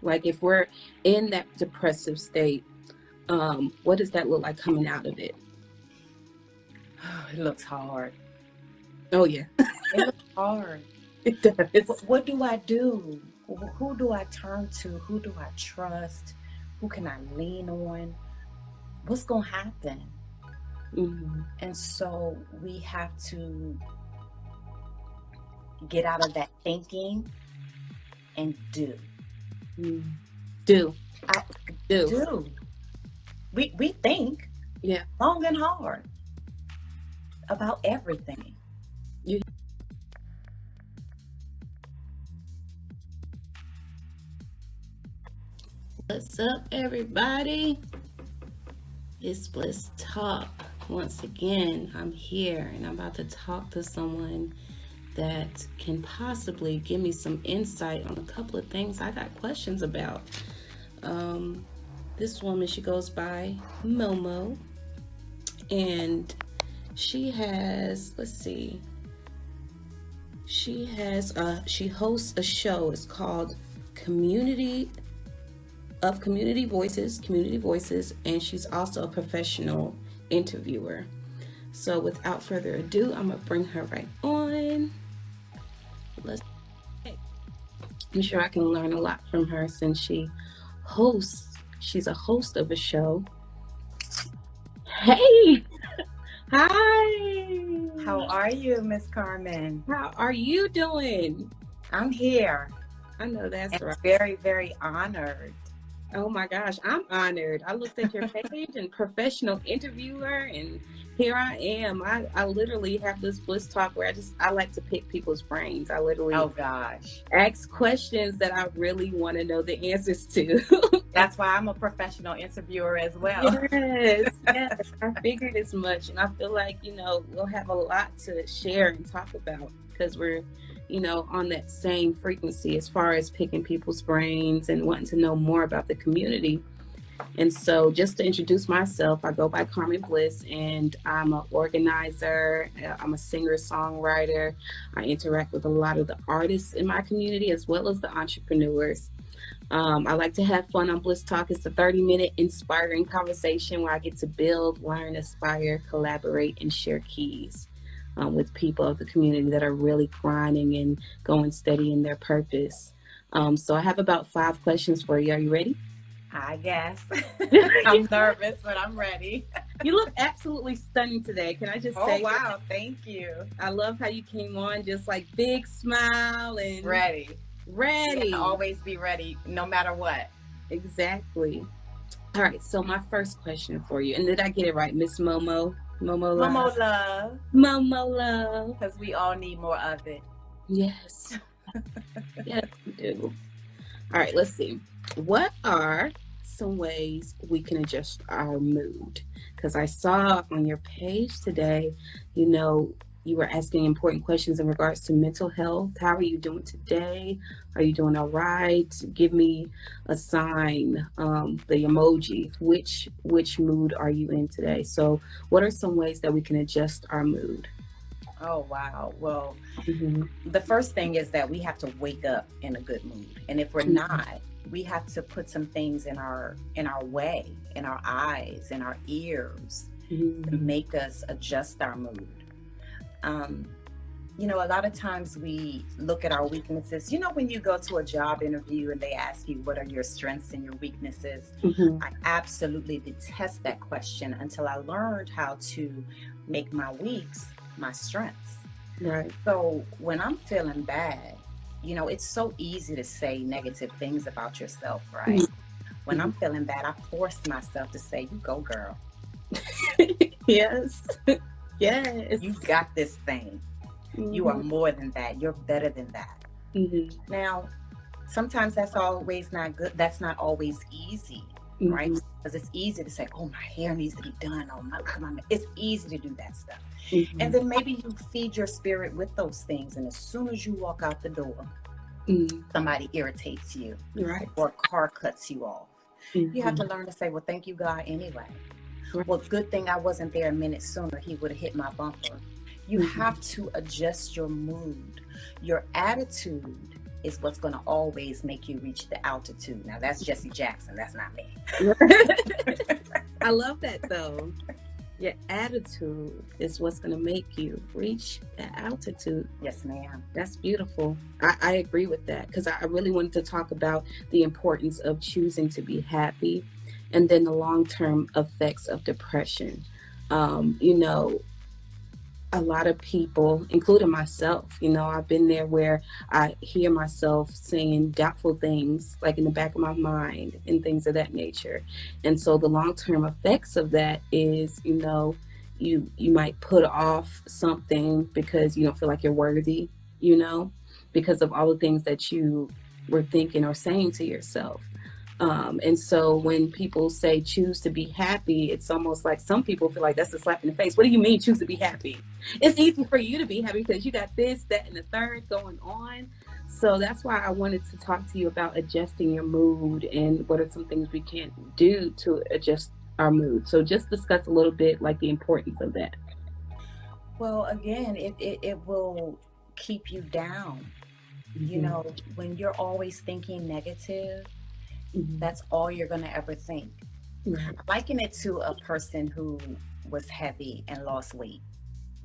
Like if we're in that depressive state, what does that look like coming out of it? It looks hard. Oh yeah, It looks hard. it does. What do I do? Who do I turn to? Who do I trust? Who can I lean on? What's going to happen? Mm-hmm. And so we have to get out of that thinking and do. Mm-hmm. Do. I Do. do. We think Yeah. long and hard about everything. You. What's up, everybody? It's Bliss Talk. Once again, I'm here and I'm about to talk to someone that can possibly give me some insight on a couple of things I got questions about. This woman, she goes by Momo, and she has, she hosts a show. It's called Community Voices, and she's also a professional interviewer. So without further ado, I'm gonna bring her right on. I'm sure I can learn a lot from her since she's a host of a show. Hey! Hi! How are you, Miss Carmen? How are you doing? I'm here. I know that's right. Very, very honored. Oh my gosh, I'm honored. I looked at your page and professional interviewer, and here I am. I literally have this Bliss Talk where I like to pick people's brains. I literally ask questions that I really want to know the answers to. That's why I'm a professional interviewer as well. Yes. I figured as much, and I feel like, we'll have a lot to share and talk about because we're on that same frequency as far as picking people's brains and wanting to know more about the community. And so just to introduce myself, I go by Carmen Bliss, and I'm an organizer. I'm a singer-songwriter. I interact with a lot of the artists in my community as well as the entrepreneurs. I like to have fun on Bliss Talk. It's a 30-minute inspiring conversation where I get to build, learn, aspire, collaborate, and share keys with people of the community that are really grinding and going steady in their purpose. So I have about 5 questions for you. Are you ready? I guess. I'm nervous, but I'm ready. You look absolutely stunning today. Can I just say? Oh, wow. Thank you. I love how you came on just like big smile and ready. You always be ready no matter what. Exactly. All right. So my first question for you, and did I get it right, Miss Momo? Momo love. Because we all need more of it. Yes. Yes, we do. All right, let's see. What are some ways we can adjust our mood? Because I saw on your page today, you were asking important questions in regards to mental health. How are you doing today? Are you doing all right? Give me a sign, the emoji. Which mood are you in today? So what are some ways that we can adjust our mood? Oh, wow. Well, the first thing is that we have to wake up in a good mood. And if we're not, we have to put some things in our way, in our eyes, in our ears, to make us adjust our mood. A lot of times we look at our weaknesses. When you go to a job interview and they ask you, what are your strengths and your weaknesses? I absolutely detest that question until I learned how to make my weaks my strengths. Right. So when I'm feeling bad, it's so easy to say negative things about yourself, right? When I'm feeling bad, I force myself to say, you go, girl. Yes. Yes. You got this thing. You are more than that. You're better than that. Now, sometimes that's always not good. That's not always easy, right? Because it's easy to say, oh, my hair needs to be done. Oh, it's easy to do that stuff. And then maybe you feed your spirit with those things. And as soon as you walk out the door, somebody irritates you, right? Or a car cuts you off. You have to learn to say, well, thank you, God, anyway. Well, good thing I wasn't there a minute sooner. He would have hit my bumper. You have to adjust your mood. Your attitude is what's going to always make you reach the altitude. Now, that's Jesse Jackson. That's not me. I love that, though. Your attitude is what's going to make you reach that altitude. Yes, ma'am. That's beautiful. I agree with that, because I really wanted to talk about the importance of choosing to be happy, and then the long-term effects of depression. You know, a lot of people, including myself, you know, I've been there where I hear myself saying doubtful things, like in the back of my mind and things of that nature. And so the long-term effects of that is, you know, you might put off something because you don't feel like you're worthy, you know, because of all the things that you were thinking or saying to yourself. And so when people say choose to be happy, it's almost like some people feel like that's a slap in the face. What do you mean choose to be happy? It's easy for you to be happy because you got this, that, and the third going on. So that's why I wanted to talk to you about adjusting your mood and what are some things we can do to adjust our mood. So just discuss a little bit like the importance of that. Well, again, it will keep you down. You know, when you're always thinking negative, that's all you're going to ever think. Right. Liken it to a person who was heavy and lost weight.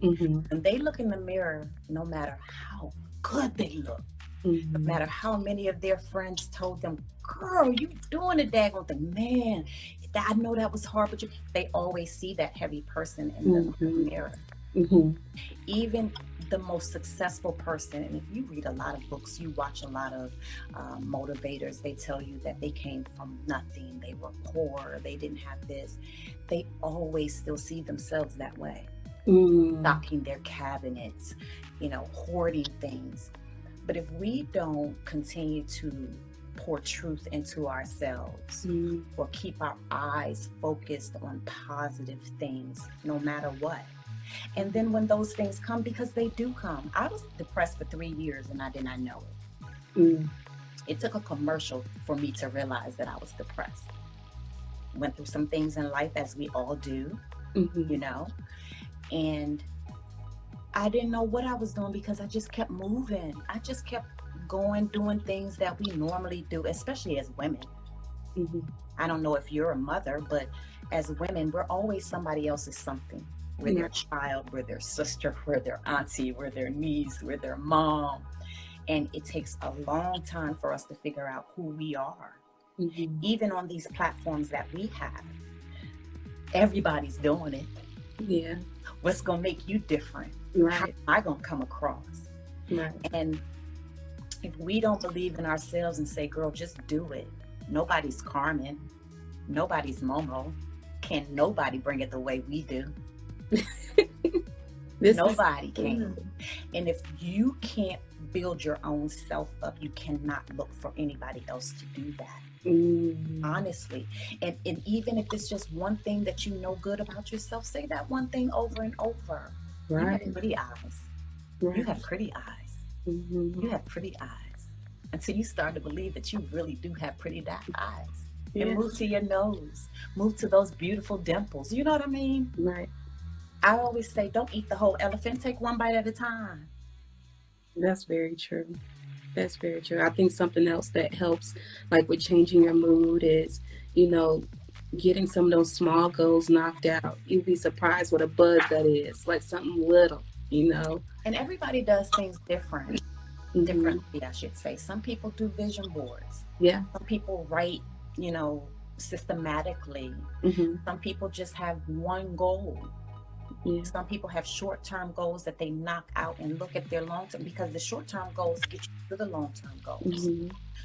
And they look in the mirror, no matter how good they look, no matter how many of their friends told them, girl, you doing a daggone thing, man, I know that was hard, but they always see that heavy person in the mirror. Even the most successful person, and if you read a lot of books, you watch a lot of motivators, they tell you that they came from nothing, they were poor, they didn't have this. They always still see themselves that way, stocking their cabinets, you know, hoarding things. But if we don't continue to pour truth into ourselves or keep our eyes focused on positive things, no matter what, and then when those things come, because they do come. I was depressed for 3 years and I did not know it. It took a commercial for me to realize that I was depressed. Went through some things in life, as we all do, you know, and I didn't know what I was doing because I just kept moving. I just kept going, doing things that we normally do, especially as women. I don't know if you're a mother, but as women, we're always somebody else's something. We're their child, we're their sister, we're their auntie, we're their niece, we're their mom. And it takes a long time for us to figure out who we are. Even on these platforms that we have, everybody's doing it. Yeah. What's going to make you different? Right. How am I going to come across? Right. And if we don't believe in ourselves and say, girl, just do it. Nobody's Carmen. Nobody's Momo. Can nobody bring it the way we do? Nobody can. And if you can't build your own self up, you cannot look for anybody else to do that. Honestly. And even if it's just one thing that you know good about yourself, say that one thing over and over. Right. You have pretty eyes. Right. You have pretty eyes. You have pretty eyes. Until you start to believe that you really do have pretty eyes. Yeah. And move to your nose. Move to those beautiful dimples. You know what I mean? Right. I always say, don't eat the whole elephant. Take one bite at a time. That's very true. That's very true. I think something else that helps, like with changing your mood, is, you know, getting some of those small goals knocked out. You'd be surprised what a buzz that is, like something little, you know. And everybody does things differently, I should say. Some people do vision boards. Yeah. Some people write, you know, systematically. Some people just have one goal. Yeah. Some people have short-term goals that they knock out and look at their long-term, because the short-term goals get you to the long-term goals.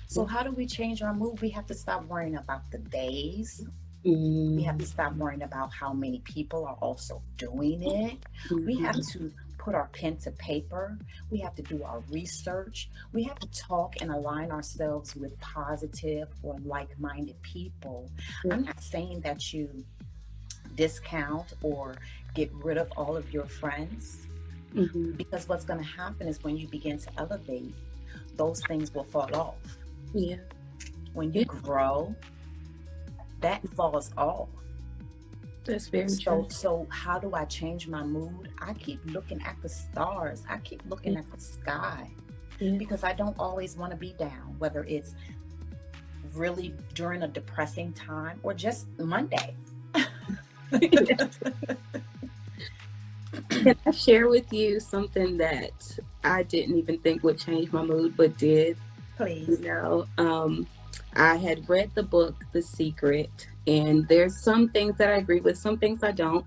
So how do we change our mood? We have to stop worrying about the days. We have to stop worrying about how many people are also doing it. We have to put our pen to paper. We have to do our research. We have to talk and align ourselves with positive or like-minded people. I'm not saying that you discount or get rid of all of your friends, because what's going to happen is when you begin to elevate, those things will fall off. Yeah. When you grow, that falls off. That's very true. So how do I change my mood? I keep looking at the stars. I keep looking at the sky. because I don't always want to be down, whether it's really during a depressing time or just Monday. Can I share with you something that I didn't even think would change my mood, but did? Please. I had read the book The Secret, and there's some things that I agree with, some things I don't.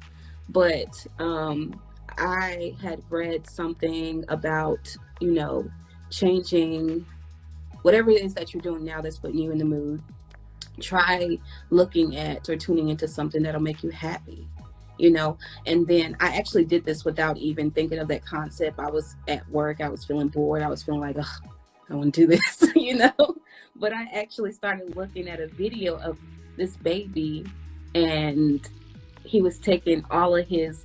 But I had read something about, changing whatever it is that you're doing now that's putting you in the mood. Try looking at or tuning into something that'll make you happy. And then I actually did this without even thinking of that concept. I was at work, I was feeling bored, I was feeling like, oh, I want to do this, but I actually started looking at a video of this baby, and he was taking all of his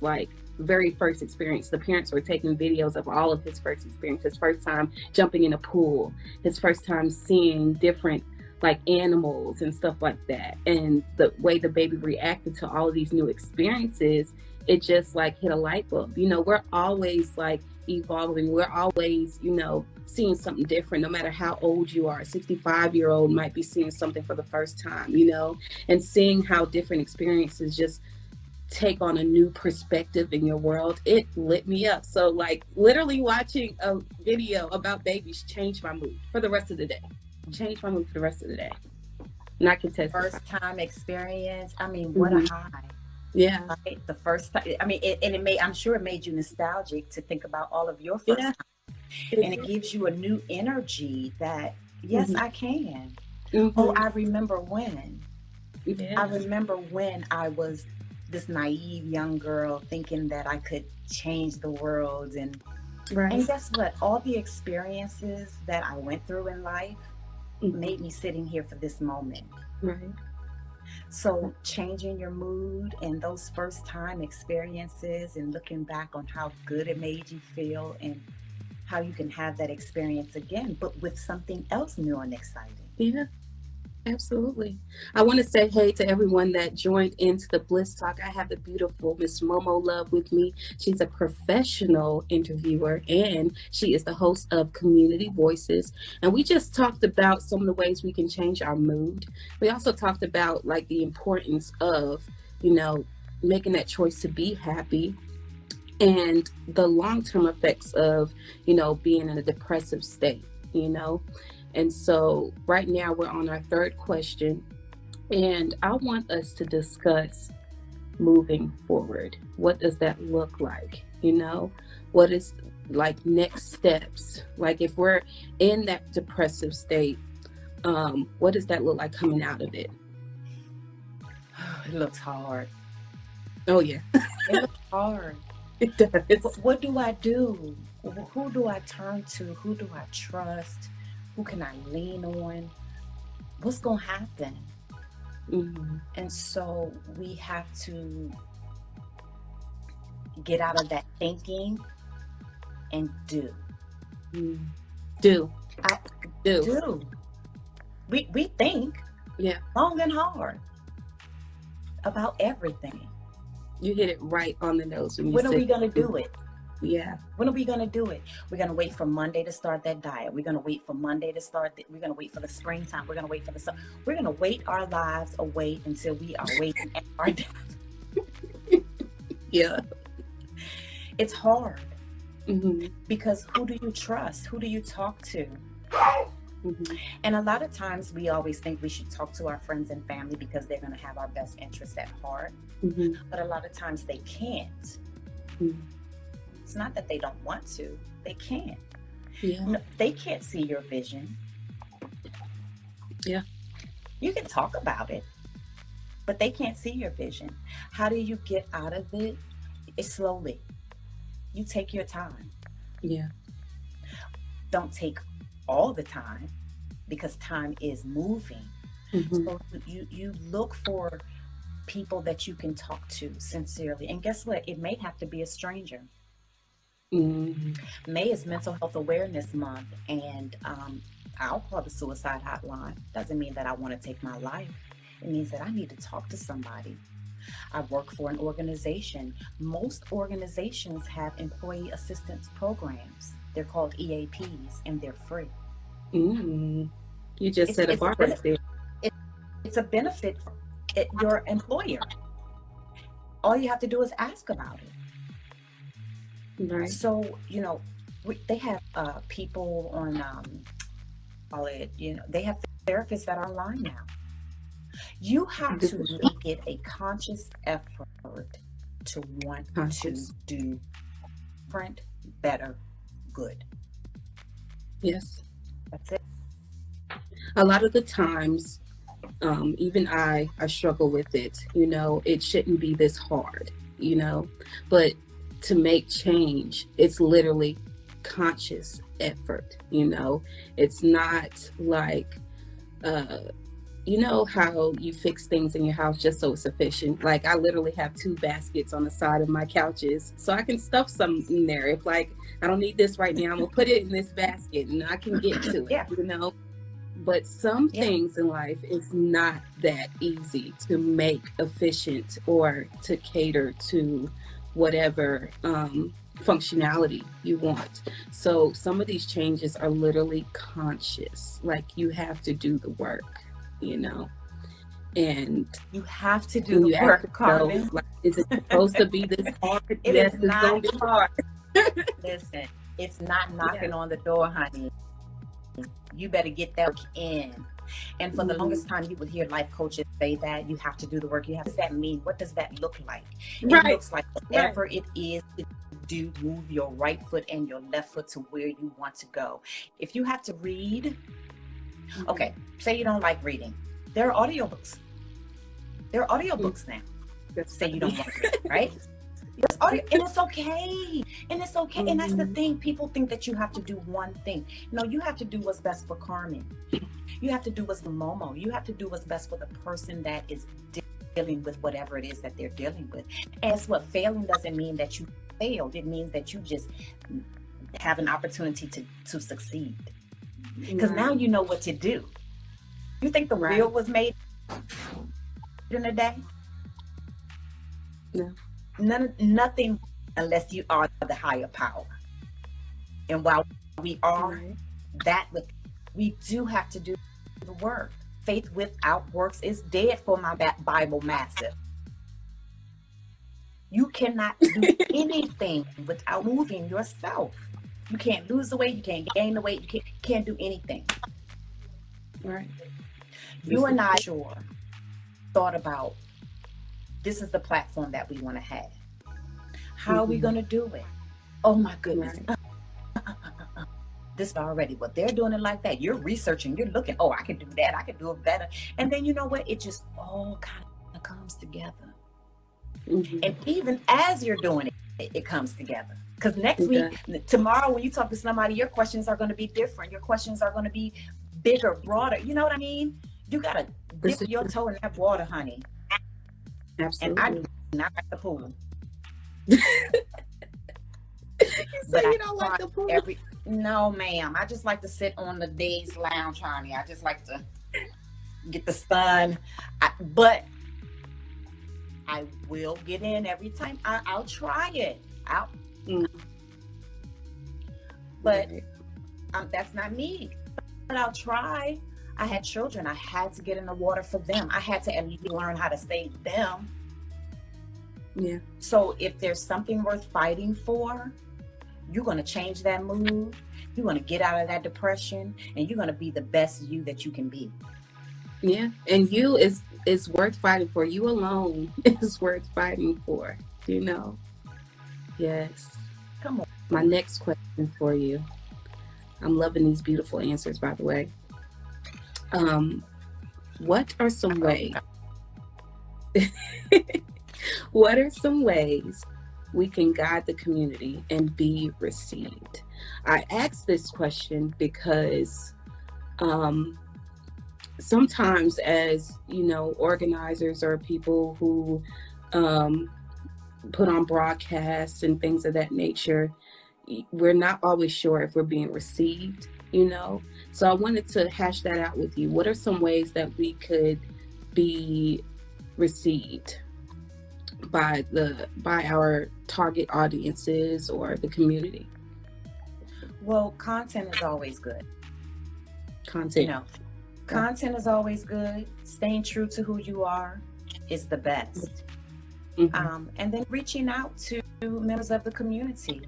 very first experience. The parents were taking videos of all of his first experience, his first time jumping in a pool, his first time seeing different animals and stuff like that, and the way the baby reacted to all of these new experiences. It just hit a light bulb. We're always evolving. We're always seeing something different. No matter how old you are, a 65-year-old might be seeing something for the first time, and seeing how different experiences just take on a new perspective in your world. It lit me up. So literally watching a video about babies changed my mood for the rest of the day. Changed my mood for the rest of the day. And I can test first time experience. I mean, what a high. Yeah. Right? The first time. I mean, I'm sure it made you nostalgic to think about all of your first time. And it gives you a new energy that, yes, I can. Oh, I remember when. I remember when I was this naive young girl thinking that I could change the world. And guess what? All the experiences that I went through in life made me sitting here for this moment. Right. So changing your mood and those first time experiences and looking back on how good it made you feel and how you can have that experience again, but with something else new and exciting. Yeah. Absolutely. I want to say hey to everyone that joined into the Bliss Talk. I have the beautiful Miss Momo Love with me. She's a professional interviewer, and she is the host of Community Voices. And we just talked about some of the ways we can change our mood. We also talked about the importance of, making that choice to be happy, and the long-term effects of, being in a depressive state, And so right now we're on our third question, and I want us to discuss moving forward. What does that look like? What is next steps? If we're in that depressive state, what does that look like coming out of it? It looks hard. Oh yeah. It looks hard. It does. What do I do? Who do I turn to? Who do I trust? Who can I lean on? What's going to happen? And so we have to get out of that thinking and do. Do. We think long and hard about everything. You hit it right on the nose. When are we going to do it? Yeah. When are we going to do it? We're going to wait for Monday to start that diet. We're going to wait for Monday to start. We're going to wait for the springtime. We're going to wait for the summer. We're going to wait our lives away until we are waiting at our death. Yeah. It's hard. Because who do you trust? Who do you talk to? And a lot of times we always think we should talk to our friends and family because they're going to have our best interests at heart. But a lot of times they can't. It's not that they don't want to, they can't. No, they can't see your vision. Yeah. You can talk about it, but they can't see your vision. How do you get out of it? It's slowly. You take your time. Yeah. Don't take all the time because time is moving. So you look for people that you can talk to sincerely. And guess what? It may have to be a stranger. May is Mental Health Awareness Month, and I'll call the suicide hotline. Doesn't mean that I want to take my life. It means that I need to talk to somebody. I work for an organization. Most organizations have employee assistance programs. They're called EAPs, and they're free. You just set a bar right there. It's a benefit for your employer. All you have to do is ask about it. Right. So, they have people on, they have therapists that are online now. You have to make it a conscious effort to want to do different, better, good. Yes. That's it. A lot of the times, even I struggle with it. It shouldn't be this hard, but to make change, it's literally conscious effort. It's not like, how you fix things in your house just so it's efficient. Like, I literally have 2 baskets on the side of my couches so I can stuff some in there. If like, I don't need this right now, I'm gonna put it in this basket and I can get to it, But some things in life is not that easy to make efficient or to cater to whatever functionality you want. So some of these changes are literally conscious. Like, you have to do the work, and you have to do the work, Carmen. Like, is it supposed to be this hard? Yes, it's going to be hard. Listen, it's not knocking on the door, honey. You better get that work in. And for the longest time, you would hear life coaches say that you have to do the work. What does that mean? What does that look like? It looks like whatever it is to do, move your right foot and your left foot to where you want to go. If you have to read, okay, say you don't like reading. There are audiobooks. There are audiobooks now. Say you don't want to read, right? It's audio, and it's okay. And it's okay. And that's the thing. People think that you have to do one thing. No, you have to do what's best for Carmen. You have to do what's for Momo. You have to do what's best for the person that is dealing with whatever it is that they're dealing with. And it's what failing doesn't mean that you failed. It means that you just have an opportunity to succeed. Because now you know what to do. You think the wheel was made in a day? No. Nothing unless you are the higher power. And while we are that, we do have to do the work. Faith without works is dead for my Bible massive. You cannot do anything without moving yourself. You can't lose the weight. You can't gain the weight. You can't do anything. Right. You and I thought about, this is the platform that we want to have. How are we going to do it? Oh my goodness. Right. This already what they're doing it like that. You're researching, you're looking, oh, I can do that. I can do it better. And then you know what? It just all kind of comes together. And even as you're doing it, it comes together. Because next week, tomorrow, when you talk to somebody, your questions are going to be different. Your questions are going to be bigger, broader. You know what I mean? You got to dip your toe in that water, honey. Absolutely. And I do not like the pool. You say you don't like the pool? No, ma'am. I just like to sit on the day's lounge, honey. I just like to get the sun. But I will get in every time. I'll try it. But that's not me. But I'll try. I had children. I had to get in the water for them. I had to at least learn how to save them. Yeah. So if there's something worth fighting for, you're going to change that mood. You're going to get out of that depression, and you're going to be the best you that you can be. Yeah. And you is worth fighting for. You alone is worth fighting for. Yes. Come on. My next question for you. I'm loving these beautiful answers, by the way. What are some ways? What are some ways we can guide the community and be received? I ask this question because sometimes, as organizers or people who put on broadcasts and things of that nature, we're not always sure if we're being received. So I wanted to hash that out with you. What are some ways that we could be received by our target audiences or the community? Well, content is always good. Content. Content is always good. Staying true to who you are is the best. And then reaching out to members of the community.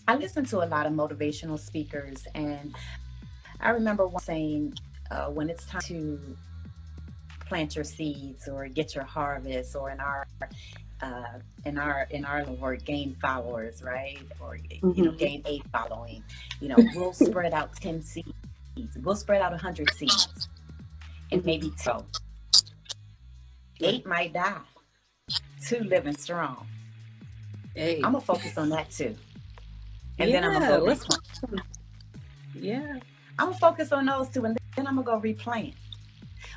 I listen to a lot of motivational speakers, and I remember one saying, when it's time to plant your seeds or get your harvest, or in our word, gain followers, right? Or gain a following. We'll spread out 10 seeds. We'll spread out 100 seeds, and maybe 8 might die, 2 living strong. Hey. I'm gonna focus on that too, and then I'm gonna go replant. Yeah, I'm gonna focus on those 2, and then I'm gonna go replant.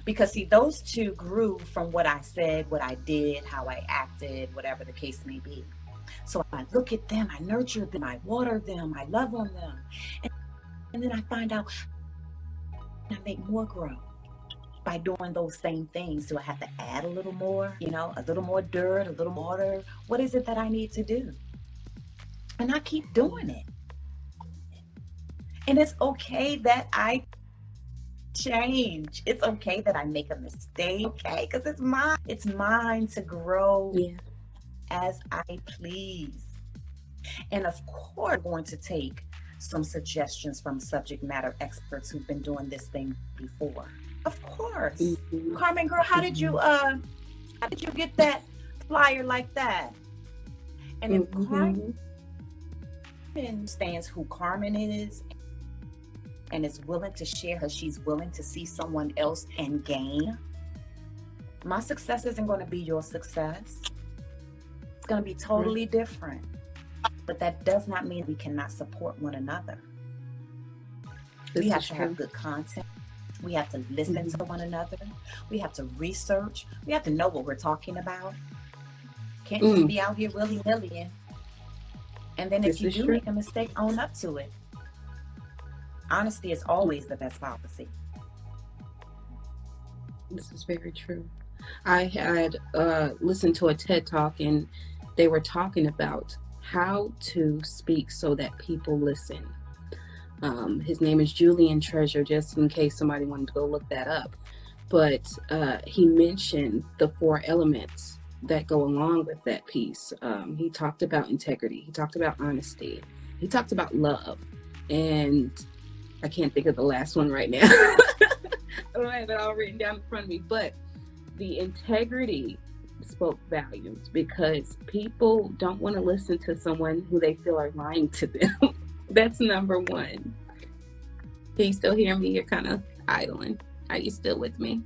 Because see, those 2 grew from what I said, what I did, how I acted, whatever the case may be. So I look at them, I nurture them, I water them, I love on them, and then I find out I make more grow by doing those same things. Do I have to add a little more, a little more dirt, a little water? What is it that I need to do? And I keep doing it. And it's okay that I change. It's okay that I make a mistake, okay? Because it's mine to grow as I please. And of course, I'm going to take some suggestions from subject matter experts who've been doing this thing before. Of course. Carmen, girl, how did you get that flyer like that? And if Carmen understands who Carmen is and is willing to share her, she's willing to see someone else and gain, my success isn't going to be your success. It's going to be totally different. But that does not mean we cannot support one another. We have to have good content. We have to listen to one another. We have to research. We have to know what we're talking about. Can't just be out here willy-nilly. And then if you do make a mistake, own up to it. Honesty is always the best policy. This is very true. I had listened to a TED Talk, and they were talking about how to speak so that people listen. His name is Julian Treasure, just in case somebody wanted to go look that up. But he mentioned the 4 elements that go along with that piece. He talked about integrity. He talked about honesty. He talked about love. And I can't think of the last one right now. I don't have it all written down in front of me. But the integrity spoke volumes, because people don't want to listen to someone who they feel are lying to them. That's number 1. Can you still hear me? You're kind of idling. Are you still with me?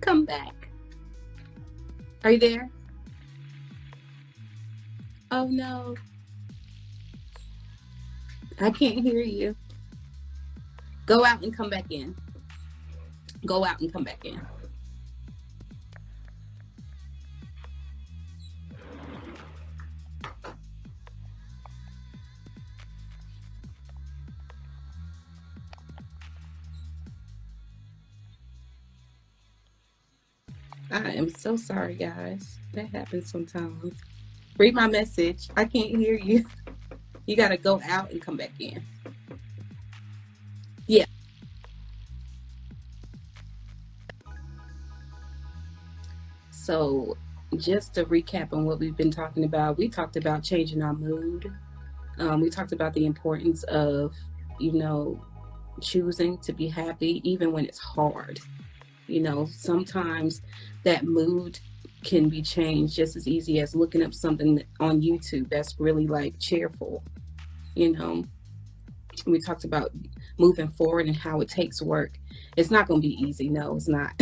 Come back. Are you there? Oh no. I can't hear you. Go out and come back in. Go out and come back in. I am so sorry, guys. That happens sometimes. Read my message. I can't hear you. You got to go out and come back in. Yeah. So just to recap on what we've been talking about, we talked about changing our mood. We talked about the importance of, choosing to be happy even when it's hard. Sometimes that mood can be changed just as easy as looking up something on YouTube that's really like cheerful. We talked about moving forward and how it takes work. It's not going to be easy. No, it's not.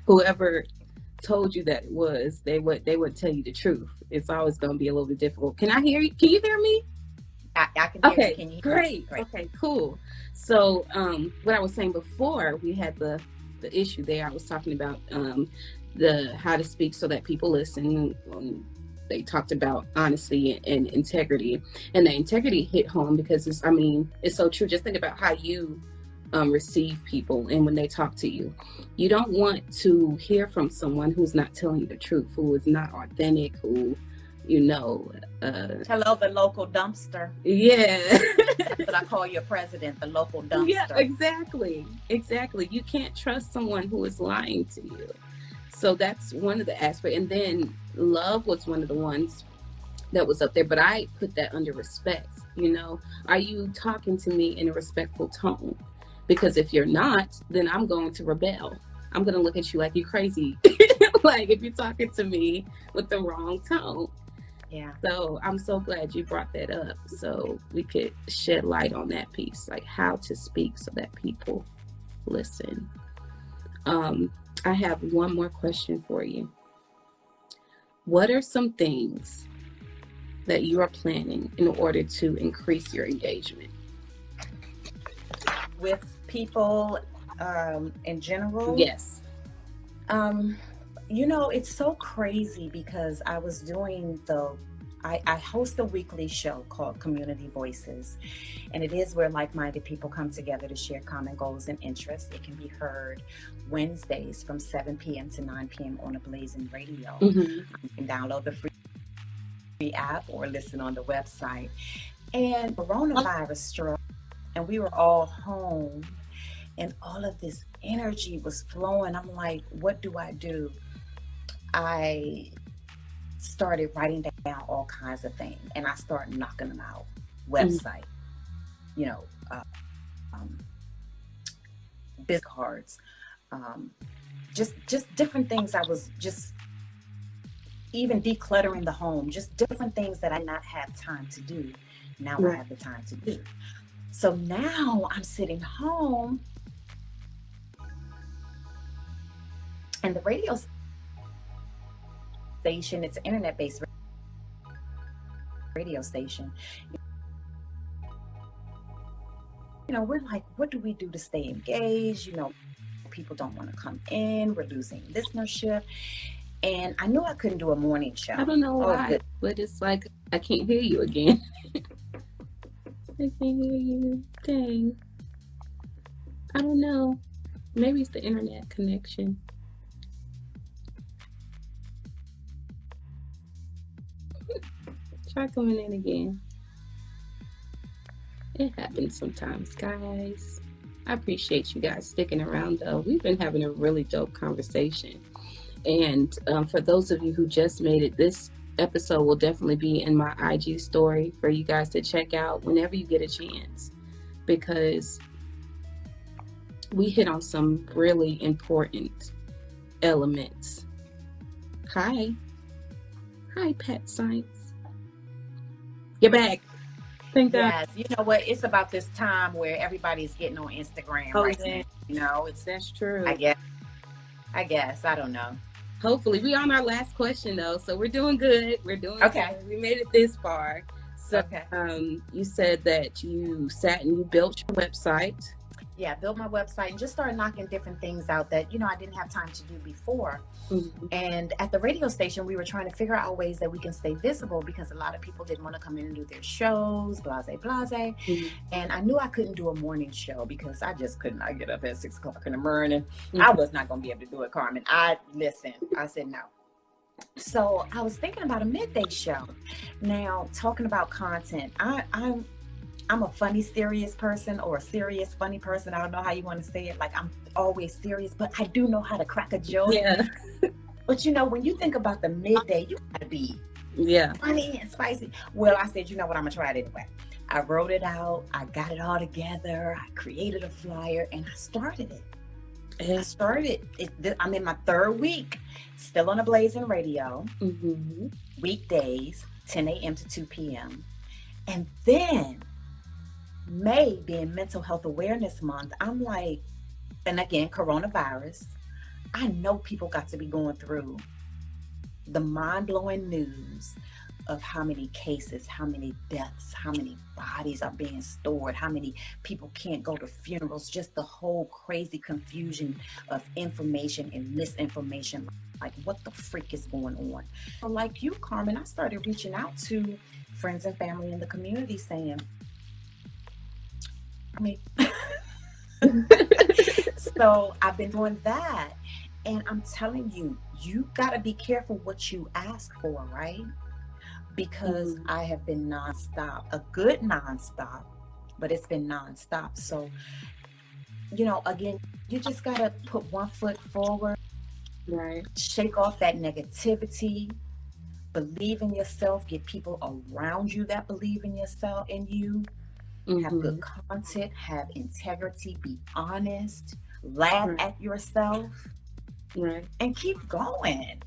Whoever told you that it was, they would tell you the truth. It's always going to be a little bit difficult. Can I hear you? Can you hear me? I can hear you. Can you hear me? Great. Okay, cool. So what I was saying before we had the issue there, I was talking about the how to speak so that people listen. They talked about honesty and integrity, and the integrity hit home because it's so true. Just think about how you receive people, and when they talk to you, you don't want to hear from someone who's not telling you the truth, who is not authentic, who Hello, the local dumpster. Yeah. That's what I call your president, the local dumpster. Yeah, exactly. You can't trust someone who is lying to you. So that's one of the aspects. And then love was one of the ones that was up there, but I put that under respect. Are you talking to me in a respectful tone? Because if you're not, then I'm going to rebel. I'm going to look at you like you're crazy. Like if you're talking to me with the wrong tone. Yeah. So I'm so glad you brought that up, so we could shed light on that piece, like how to speak so that people listen. I have one more question for you. What are some things that you are planning in order to increase your engagement with people in general? Yes. It's so crazy because I was doing I host a weekly show called Community Voices, and it is where like-minded people come together to share common goals and interests. It can be heard Wednesdays from 7 p.m. to 9 p.m. on a Blazing Radio. You can download the free app or listen on the website. And coronavirus struck, and we were all home, and all of this energy was flowing. I'm like, what do I do? I started writing down all kinds of things, and I started knocking them out. Website, business cards, just different things. I was just even decluttering the home, just different things that I not had time to do. Now I have the time to do. So now I'm sitting home, and the radio station, it's an internet-based radio station. We're like, what do we do to stay engaged? People don't want to come in. We're losing listenership. And I knew I couldn't do a morning show. I don't know why, but it's like, I can't hear you again. I can't hear you. Dang. I don't know. Maybe it's the internet connection. Try coming in again. It happens sometimes, guys. I appreciate you guys sticking around, though. We've been having a really dope conversation. And for those of you who just made it, this episode will definitely be in my IG story for you guys to check out whenever you get a chance, because we hit on some really important elements. Hi, Pet Science. You're back. Thank God. Yes, you know what? It's about this time where everybody's getting on Instagram right now. That's true. I guess. I don't know. Hopefully. We're on our last question, though, so we're doing good. We're doing okay. Good. We made it this far. So you said that you sat and you built your website. Yeah, built my website and just started knocking different things out that, I didn't have time to do before. Mm-hmm. And at the radio station, we were trying to figure out ways that we can stay visible, because a lot of people didn't want to come in and do their shows, blase. Mm-hmm. And I knew I couldn't do a morning show because I just could not get up at 6 o'clock in the morning. Mm-hmm. I was not going to be able to do it, Carmen. I said no. So I was thinking about a midday show. Now, talking about content, I'm a funny, serious person, or a serious, funny person. I don't know how you want to say it. Like, I'm always serious, but I do know how to crack a joke. Yeah. But when you think about the midday, you gotta be funny and spicy. Well, I said, you know what, I'm gonna try it anyway. I wrote it out. I got it all together. I created a flyer, and I started it. I'm in my third week, still on a Blazing Radio, weekdays, 10 a.m. to 2 p.m. And then May being Mental Health Awareness Month, I'm like, and again, coronavirus, I know people got to be going through the mind-blowing news of how many cases, how many deaths, how many bodies are being stored, how many people can't go to funerals, just the whole crazy confusion of information and misinformation. Like, what the freak is going on? So like you, Carmen, I started reaching out to friends and family in the community saying, so I've been doing that. And I'm telling you, you got to be careful what you ask for, right? because I have been nonstop, a good nonstop, but it's been nonstop. So, again, you just got to put one foot forward, right? Shake off that negativity, believe in yourself, get people around you that believe in yourself, in you, have good content, have integrity, be honest, laugh at yourself, right, and keep going.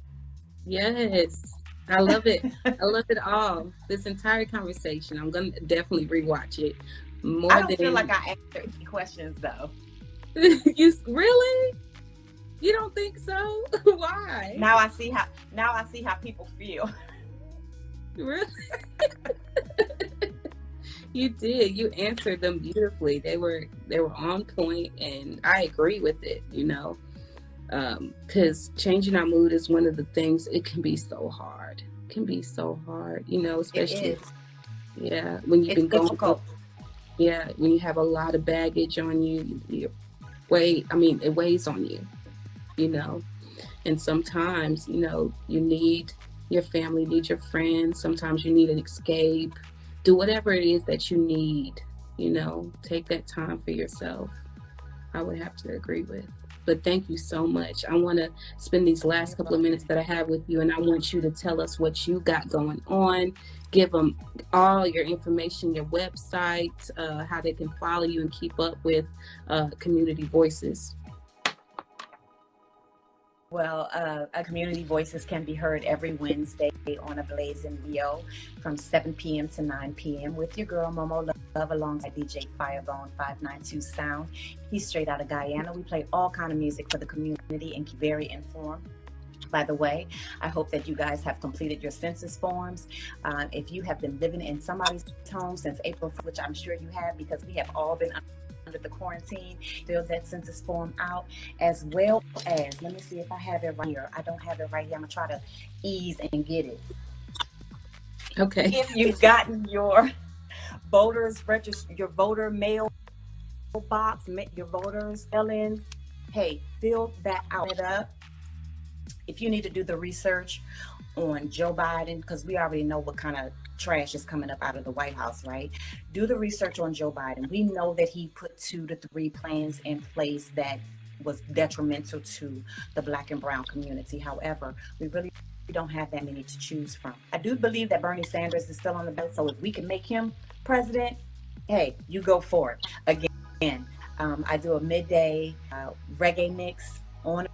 Yes, I love it. I love it all. This entire conversation, I'm gonna definitely rewatch it I more don't feel like than I answered any questions though. you. Really? You don't think so? Why? Now I see how people feel. Really? You did. You answered them beautifully. They were on point, and I agree with it. Because changing our mood is one of the things. It can be so hard. It can be so hard. Especially when you've been going difficult. When you have a lot of baggage on you, it weighs on you. And sometimes you need your family, need your friends. Sometimes you need an escape. Do whatever it is that you need. Take that time for yourself. I would have to agree with. But thank you so much. I want to spend these last couple of minutes that I have with you, and I want you to tell us what you got going on. Give them all your information, your website, how they can follow you and keep up with Community Voices. Well, Community Voices can be heard every Wednesday on a Blaze and Rio from 7 p.m. to 9 p.m. with your girl Momo Love alongside DJ Firebone 592 Sound. He's straight out of Guyana. We play all kind of music for the community and keep very informed. By the way, I hope that you guys have completed your census forms. If you have been living in somebody's home since April, which I'm sure you have because we have all been under the quarantine, fill that census form out, as well as, let me see if I have it right here. I don't have it right here. I'm gonna try to ease and get it. Okay. If you've gotten your your voter mail box, your voters fill-ins, hey, fill that out up. If you need to do the research on Joe Biden, because we already know what kind of trash is coming up out of the White House, right? Do the research on Joe Biden. We know that he put 2 to 3 plans in place that was detrimental to the Black and brown community. However, we really don't have that many to choose from. I do believe that Bernie Sanders is still on the ballot, so if we can make him president, hey, you go for it. Again, I do a midday reggae mix on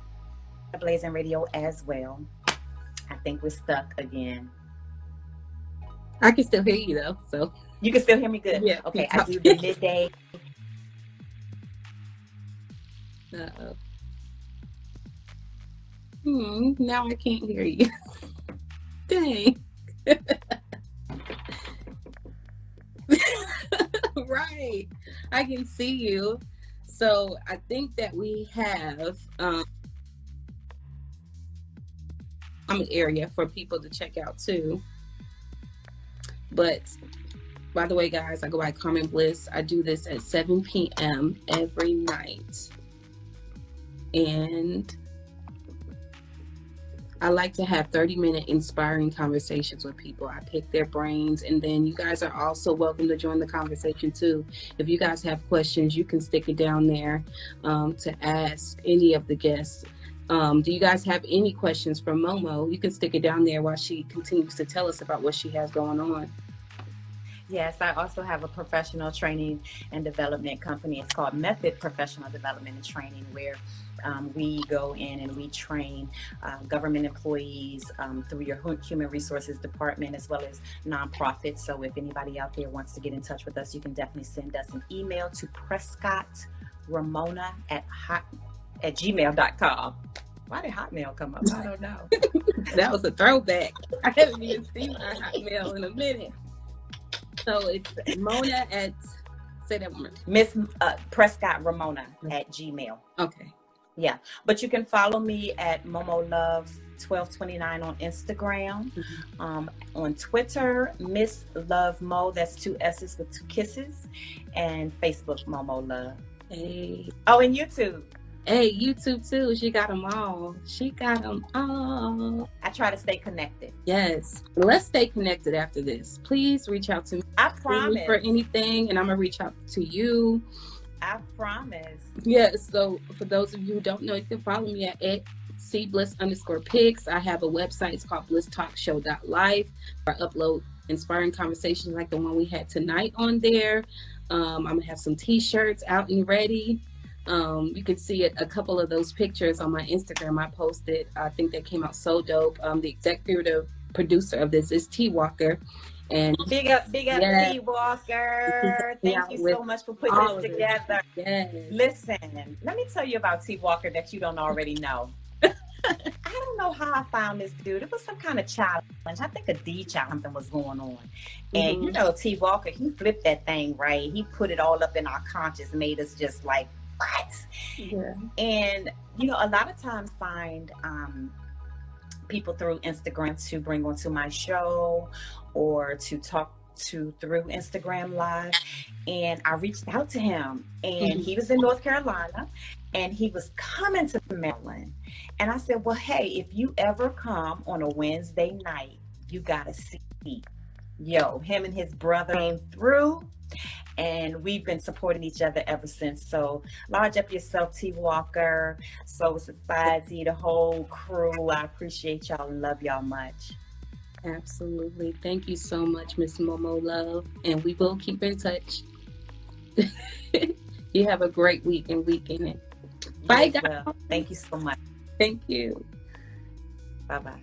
Blazing Radio as well. I think we're stuck again. I can still hear you though, so you can still hear me good. Yeah. Okay, I do the midday. Uh-oh. Now I can't hear you. Dang. Right. I can see you. So I think that we have an area for people to check out too. But by the way, guys, I go by Carmen Bliss. I do this at 7 p.m. every night. And I like to have 30-minute inspiring conversations with people. I pick their brains, and then you guys are also welcome to join the conversation too. If you guys have questions, you can stick it down there to ask any of the guests. Do you guys have any questions for Momo? You can stick it down there while she continues to tell us about what she has going on. Yes, I also have a professional training and development company. It's called Method Professional Development and Training, where we go in and we train government employees through your human resources department, as well as nonprofits. So if anybody out there wants to get in touch with us, you can definitely send us an email to prescottramona@gmail.com. Why did Hotmail come up? I don't know. That was a throwback. I haven't even seen my Hotmail in a minute. So it's Mona at, say that one. Miss Prescott Ramona at Gmail. Okay. Yeah. But you can follow me at Momo Love 1229 on Instagram. On Twitter, Miss Love Mo, that's 2 S's with 2 kisses. And Facebook, Momo Love. Hey. Oh, and YouTube. Hey, YouTube too. She got them all. She got them all. I try to stay connected. Yes. Let's stay connected after this. Please reach out to me. I promise. For anything, and I'm going to reach out to you. I promise. Yes. So for those of you who don't know, you can follow me at @cbliss_pics. I have a website. It's called blisstalkshow.life. I upload inspiring conversations like the one we had tonight on there. I'm going to have some t-shirts out and ready. You can see a couple of those pictures on my Instagram. I posted. I think they came out so dope. The executive producer of this is T Walker. And big up T Walker. Thank you so much for putting this together. Yes. Listen, let me tell you about T Walker that you don't already know. I don't know how I found this dude. It was some kind of challenge. I think a D challenge was going on. And you know, T Walker, he flipped that thing, right? He put it all up in our conscious, made us just like, what? Yeah. And you know, a lot of times find people through Instagram to bring onto my show or to talk to through Instagram Live. And I reached out to him, and he was in North Carolina, and he was coming to Maryland. And I said, well, hey, if you ever come on a Wednesday night, you gotta see. Yo, him and his brother came through, and we've been supporting each other ever since. So large up yourself, T Walker, Soul Society, the whole crew. I appreciate y'all and love y'all much. Absolutely. Thank you so much, Miss Momo Love. And we will keep in touch. You have a great week and weekend. Bye, guys. Thank you so much. Thank you. Bye-bye.